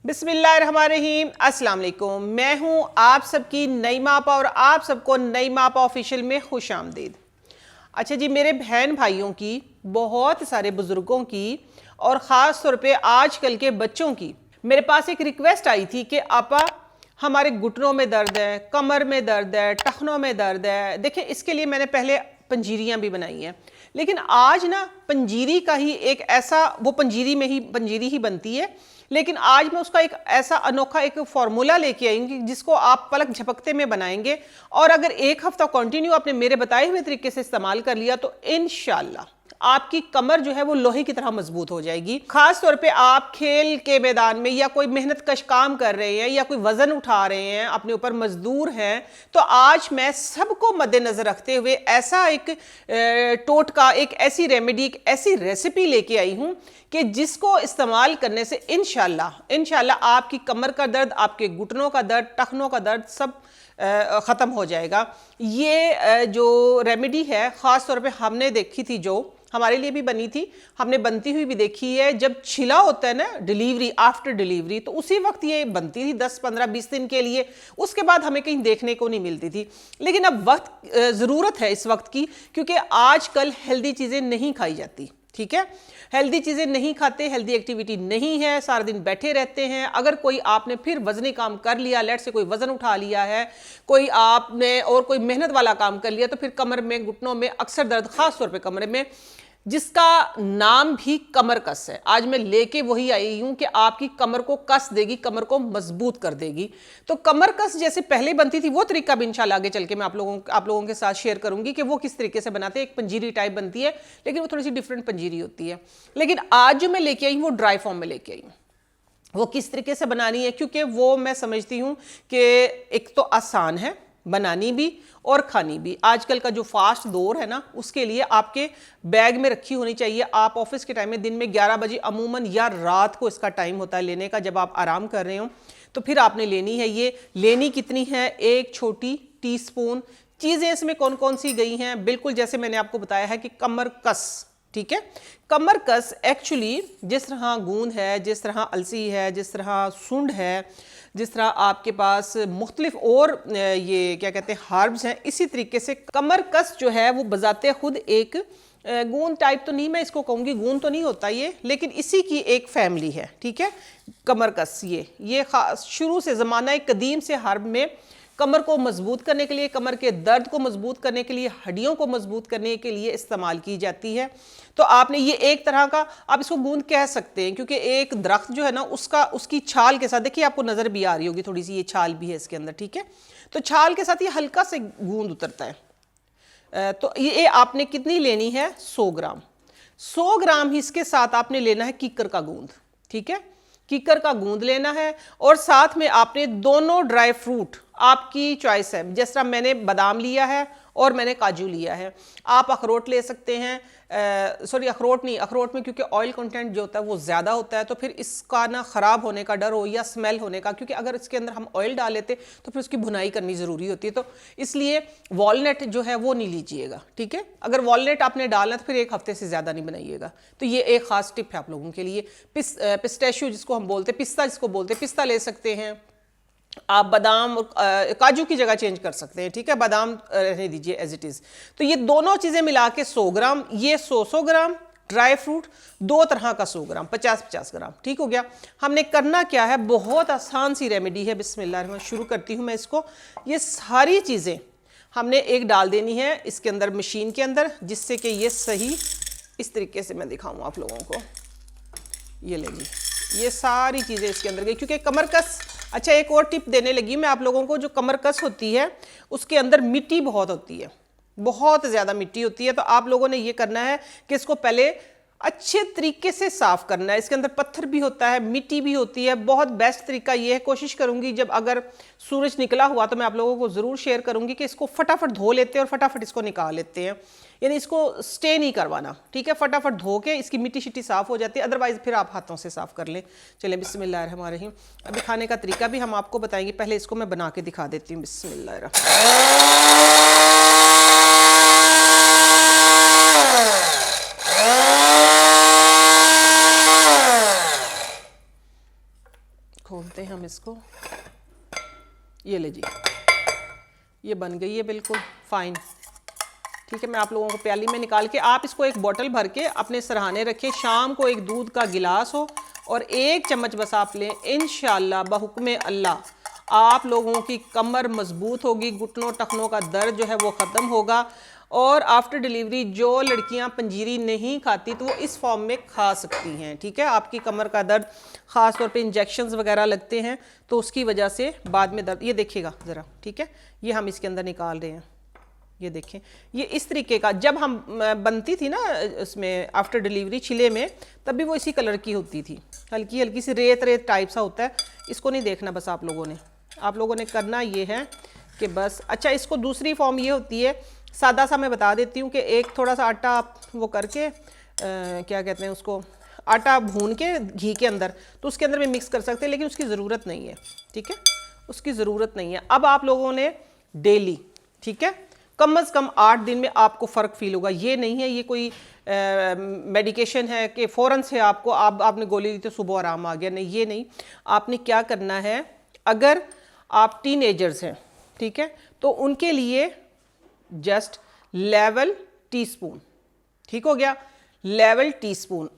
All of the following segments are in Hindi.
बिस्मिल्लाहिर्रहमानिर्रहीम, अस्सलाम वालेकुम। मैं हूं आप सबकी नई मापा और आप सबको नई मापा ऑफिशियल में खुश आमदीद। अच्छा जी, मेरे बहन भाइयों की, बहुत सारे बुजुर्गों की और ख़ास तौर पे आजकल के बच्चों की मेरे पास एक रिक्वेस्ट आई थी कि आपा हमारे घुटनों में दर्द है, कमर में दर्द है, टखनों में दर्द है। देखिए, इसके लिए मैंने पहले पंजीरियाँ भी बनाई हैं, लेकिन आज ना पंजीरी का ही एक ऐसा, वो पंजीरी ही बनती है, लेकिन आज मैं उसका एक ऐसा अनोखा एक फॉर्मूला लेके आई हूँ जिसको आप पलक झपकते में बनाएंगे और अगर एक हफ्ता कंटिन्यू आपने मेरे बताए हुए तरीके से इस्तेमाल कर लिया तो इंशाल्लाह आपकी कमर जो है वो लोहे की तरह मजबूत हो जाएगी। खास तौर पे आप खेल के मैदान में या कोई मेहनत कश काम कर रहे हैं या कोई वजन उठा रहे हैं, अपने ऊपर मजदूर हैं, तो आज मैं सबको मद्देनजर रखते हुए ऐसा एक टोटका, एक ऐसी रेमेडी, एक ऐसी रेसिपी लेके आई हूं कि जिसको इस्तेमाल करने से इंशाल्लाह आपकी कमर का दर्द, आपके घुटनों का दर्द, टखनों का दर्द सब ख़त्म हो जाएगा। ये जो रेमेडी है ख़ास तौर पे हमने देखी थी, जो हमारे लिए भी बनी थी, हमने बनती हुई भी देखी है। जब छिला होता है ना डिलीवरी, आफ्टर डिलीवरी, तो उसी वक्त ये बनती थी 10, 15, 20 दिन के लिए। उसके बाद हमें कहीं देखने को नहीं मिलती थी। लेकिन अब वक्त ज़रूरत है इस वक्त की, क्योंकि आजकल हेल्दी चीज़ें नहीं खाई जाती। ठीक है, हेल्दी चीज़ें नहीं खाते, हेल्दी एक्टिविटी नहीं है, सारा दिन बैठे रहते हैं। अगर कोई आपने फिर वजनी काम कर लिया, लेट से कोई वजन उठा लिया है, कोई आपने और कोई मेहनत वाला काम कर लिया, तो फिर कमर में, घुटनों में अक्सर दर्द, खास तौर पे कमरे में, जिसका नाम भी कमर कस है। आज मैं लेके वही आई हूं कि आपकी कमर को कस देगी, कमर को मजबूत कर देगी। तो कमर कस जैसे पहले बनती थी वो तरीका भी इंशाल्लाह आगे चल के मैं आप लोगों के साथ शेयर करूंगी कि वो किस तरीके से बनाते हैं। एक पंजीरी टाइप बनती है, लेकिन वो थोड़ी सी डिफरेंट पंजीरी होती है। लेकिन आज जो मैं लेके आई हूँ वो ड्राई फॉर्म में लेके आई हूँ। वो किस तरीके से बनानी है, क्योंकि वो मैं समझती हूँ कि एक तो आसान है बनानी भी और खानी भी। आजकल का जो फास्ट दौर है ना, उसके लिए आपके बैग में रखी होनी चाहिए। आप ऑफिस के टाइम में दिन में 11 बजे अमूमन या रात को इसका टाइम होता है लेने का, जब आप आराम कर रहे हो, तो फिर आपने लेनी है। ये लेनी कितनी है? एक छोटी टीस्पून। चीज़ें इसमें कौन कौन सी गई हैं, बिल्कुल जैसे मैंने आपको बताया है कि कमर कस। ठीक है, कमर कस एक्चुअली जिस तरह गूंद है, जिस तरह अलसी है, जिस तरह सुंड है, जिस तरह आपके पास मुख्तलिफ और ये क्या कहते हैं हर्ब्स हैं, इसी तरीके से कमर कस जो है वो बजाते खुद एक गूंद टाइप तो नहीं मैं इसको कहूँगी, गूंद तो नहीं होता ये, लेकिन इसी की एक फैमिली है। ठीक है, कमर कस ये खास शुरू से ज़माना कदीम से हर्ब में कमर को मजबूत करने के लिए, कमर के दर्द को मजबूत करने के लिए, हड्डियों को मजबूत करने के लिए इस्तेमाल की जाती है। तो आपने ये एक तरह का, आप इसको गूंद कह सकते हैं, क्योंकि एक दरख्त जो है ना उसकी छाल के साथ, देखिए आपको नज़र भी आ रही होगी थोड़ी सी, ये छाल भी है इसके अंदर। ठीक है, तो छाल के साथ ये हल्का से गूंद उतरता है। तो ये आपने कितनी लेनी है? 100 ग्राम। 100 ग्राम ही इसके साथ आपने लेना है कीकर का गूंद। ठीक है, कीकर का गूंद लेना है और साथ में आपने दोनों ड्राई फ्रूट, आपकी चॉइस है, जिस तरह मैंने बादाम लिया है और मैंने काजू लिया है। आप अखरोट ले सकते हैं, सॉरी अखरोट नहीं, अखरोट में क्योंकि ऑयल कंटेंट जो होता है वो ज़्यादा होता है, तो फिर इसका ना ख़राब होने का डर हो या स्मेल होने का, क्योंकि अगर इसके अंदर हम ऑयल डाल लेते तो फिर उसकी भुनाई करनी ज़रूरी होती है। तो इसलिए वॉलनट जो है वो नहीं लीजिएगा। ठीक है, अगर वॉलनट आपने डालना तो फिर एक हफ्ते से ज़्यादा नहीं बनाइएगा। तो ये एक ख़ास टिप है आप लोगों के लिए। पिस्टैशियो जिसको हम बोलते हैं, पिस्ता जिसको बोलते हैं, पिस्ता ले सकते हैं आप। बादाम काजू की जगह चेंज कर सकते हैं। ठीक है, बादाम रहने दीजिए एज इट इज़। तो ये दोनों चीज़ें मिला के 100 ग्राम, ये 100 ग्राम ड्राई फ्रूट, दो तरह का 100 ग्राम, 50-50 ग्राम। ठीक हो गया। हमने करना क्या है, बहुत आसान सी रेमेडी है। बिस्मिल्लाह, शुरू करती हूँ मैं इसको। ये सारी चीज़ें हमने एक डाल देनी है इसके अंदर, मशीन के अंदर, जिससे कि ये सही इस तरीके से मैं दिखाऊँ आप लोगों को। ये लेंगी, ये सारी चीज़ें इसके अंदर गई, क्योंकि कमर कस। अच्छा, एक और टिप देने लगी मैं आप लोगों को। जो कमर कस होती है उसके अंदर मिट्टी बहुत होती है, बहुत ज़्यादा मिट्टी होती है। तो आप लोगों ने ये करना है कि इसको पहले अच्छे तरीके से साफ़ करना है। इसके अंदर पत्थर भी होता है, मिट्टी भी होती है। बहुत बेस्ट तरीका ये है, कोशिश करूँगी जब अगर सूरज निकला हुआ तो मैं आप लोगों को ज़रूर शेयर करूँगी कि इसको फटाफट धो लेते हैं और फटाफट इसको निकाल लेते हैं, यानी इसको स्टे नहीं करवाना। ठीक है, फटाफट धो के इसकी मिट्टी शिट्टी साफ़ हो जाती है, अदरवाइज़ फिर आप हाथों से साफ़ कर लें। चलिए, बिस्मिल्लाहिर्रहमानिर्रहीम। अभी खाने का तरीका भी हम आपको बताएंगे, पहले इसको मैं बना के दिखा देती हूँ। बिस्मिल्लाहिर्रहमानिर्रहीम। खोलते हैं हम इसको। ये ले जी, ये बन गई है बिल्कुल फाइन। ठीक है, मैं आप लोगों को प्याली में निकाल के, आप इसको एक बोतल भर के अपने सरहाने रखें। शाम को एक दूध का गिलास हो और 1 चम्मच बस आप लें, इंशाल्लाह बहुक्म अल्लाह आप लोगों की कमर मजबूत होगी, घुटनों टखनों का दर्द जो है वो ख़त्म होगा। और आफ्टर डिलीवरी जो लड़कियां पंजीरी नहीं खाती तो वो इस फॉर्म में खा सकती हैं। ठीक है, आपकी कमर का दर्द ख़ास तौर पे इंजेक्शंस वगैरह लगते हैं तो उसकी वजह से बाद में दर्द, ये देखिएगा ज़रा। ठीक है, ये हम इसके अंदर निकाल रहे हैं। ये देखें, ये इस तरीके का, जब हम बनती थी ना इसमें आफ्टर डिलीवरी छिले में, तब भी वो इसी कलर की होती थी, हल्की हल्की सी रेत रेत टाइप सा होता है। इसको नहीं देखना, बस आप लोगों ने करना ये है कि बस, अच्छा इसको दूसरी फॉर्म ये होती है, सादा सा मैं बता देती हूँ कि एक थोड़ा सा आटा आप वो करके क्या कहते हैं उसको, आटा भून के घी के अंदर, तो उसके अंदर भी मिक्स कर सकते हैं, लेकिन उसकी ज़रूरत नहीं है। ठीक है, उसकी ज़रूरत नहीं है। अब आप लोगों ने डेली, ठीक है, कम से कम 8 दिन में आपको फ़र्क फील होगा। ये नहीं है ये कोई मेडिकेशन है कि फ़ौरन से आपने गोली ली तो सुबह आराम आ गया, नहीं, ये नहीं। आपने क्या करना है, अगर आप टीनेजर्स हैं, ठीक है, तो उनके लिए जस्ट लेवल टीस्पून, ठीक हो गया, लेवल टीस्पून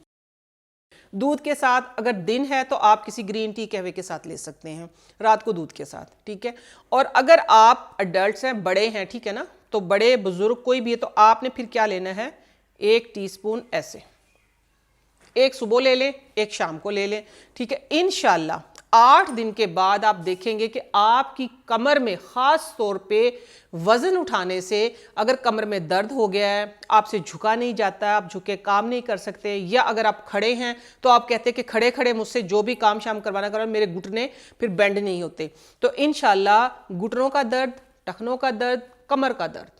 दूध के साथ। अगर दिन है तो आप किसी ग्रीन टी कहवे के साथ ले सकते हैं, रात को दूध के साथ। ठीक है, और अगर आप अडल्ट हैं, बड़े हैं, ठीक है ना, तो बड़े बुजुर्ग कोई भी है, तो आपने फिर क्या लेना है, 1 टीस्पून ऐसे, एक सुबह ले लें, एक शाम को ले लें। ठीक है, इंशाल्लाह 8 दिन के बाद आप देखेंगे कि आपकी कमर में, ख़ास तौर पे वज़न उठाने से, अगर कमर में दर्द हो गया है, आपसे झुका नहीं जाता, आप झुके काम नहीं कर सकते, या अगर आप खड़े हैं तो आप कहते हैं कि खड़े खड़े मुझसे जो भी काम शाम करवाना करो, मेरे घुटने फिर बेंड नहीं होते, तो इंशाल्लाह घुटनों का दर्द, टखनों का दर्द, कमर का दर्द,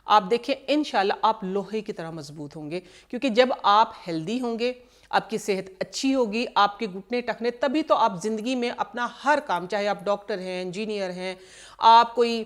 आप देखें इंशाल्लाह आप लोहे की तरह मजबूत होंगे। क्योंकि जब आप हेल्दी होंगे, आपकी सेहत अच्छी होगी, आपके घुटने टखने, तभी तो आप ज़िंदगी में अपना हर काम, चाहे आप डॉक्टर हैं, इंजीनियर हैं, आप कोई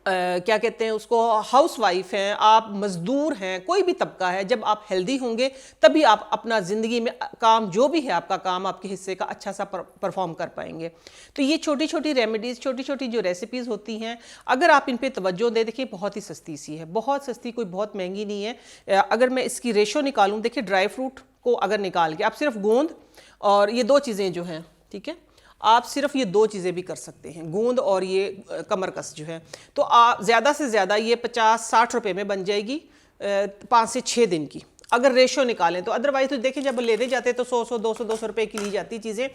क्या कहते हैं उसको, हाउस वाइफ हैं, आप मज़दूर हैं, कोई भी तबका है, जब आप हेल्दी होंगे तभी आप अपना ज़िंदगी में काम, जो भी है आपका काम, आपके हिस्से का अच्छा सा परफॉर्म कर पाएंगे। तो ये छोटी छोटी रेमेडीज़, छोटी छोटी जो रेसिपीज़ होती हैं, अगर आप इन पे तवज्जो दें, देखिए बहुत ही सस्ती सी है, बहुत सस्ती, कोई बहुत महंगी नहीं है। अगर मैं इसकी रेशो निकालूँ, देखिए ड्राई फ्रूट को अगर निकाल के आप सिर्फ गोंद और ये 2 चीज़ें जो हैं, ठीक है, आप सिर्फ ये 2 चीज़ें भी कर सकते हैं, गोंद और ये कमरकस जो है, तो आप ज़्यादा से ज़्यादा ये 50-60 रुपए में बन जाएगी 5 से 6 दिन की, अगर रेशो निकालें तो। अदरवाइज तो देखिए जब लेने जाते हैं तो 100 200 रुपए की ली जाती चीज़ें,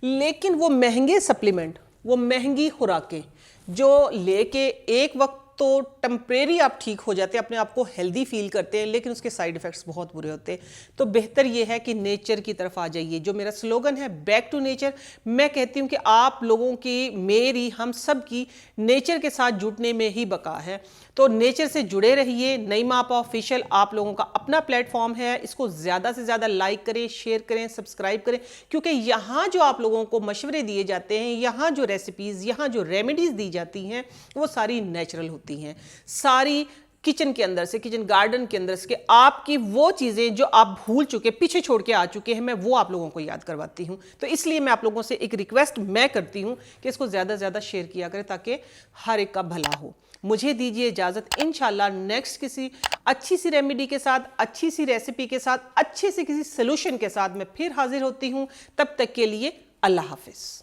लेकिन वो महंगे सप्लीमेंट, वो महंगी खुराकें जो लेके एक वक्त तो टेम्परेरी आप ठीक हो जाते हैं, अपने आप को हेल्दी फील करते हैं, लेकिन उसके साइड इफ़ेक्ट्स बहुत बुरे होते हैं। तो बेहतर ये है कि नेचर की तरफ आ जाइए। जो मेरा स्लोगन है बैक टू नेचर, मैं कहती हूँ कि आप लोगों की, मेरी, हम सब की नेचर के साथ जुड़ने में ही बका है। तो नेचर से जुड़े रहिए। नईमा आपा ऑफिशियल आप लोगों का अपना प्लेटफॉर्म है, इसको ज़्यादा से ज़्यादा लाइक करें, शेयर करें, सब्सक्राइब करें, क्योंकि यहाँ जो आप लोगों को मशवरे दिए जाते हैं, यहाँ जो रेसिपीज़, यहाँ जो रेमेडीज़ दी जाती हैं, वो सारी नेचुरल होती हैं, सारी किचन के अंदर से, किचन गार्डन के अंदर से, आपकी वो चीज़ें जो आप भूल चुके, पीछे छोड़ के आ चुके हैं, मैं वो आप लोगों को याद करवाती हूँ। तो इसलिए मैं आप लोगों से एक रिक्वेस्ट मैं करती हूँ कि इसको ज़्यादा से ज़्यादा शेयर किया करें ताकि हर एक का भला हो। मुझे दीजिए इजाज़त, इंशाल्लाह नेक्स्ट किसी अच्छी सी रेमेडी के साथ, अच्छी सी रेसिपी के साथ, अच्छे से किसी सोल्यूशन के साथ मैं फिर हाजिर होती हूँ। तब तक के लिए अल्लाह हाफिज़।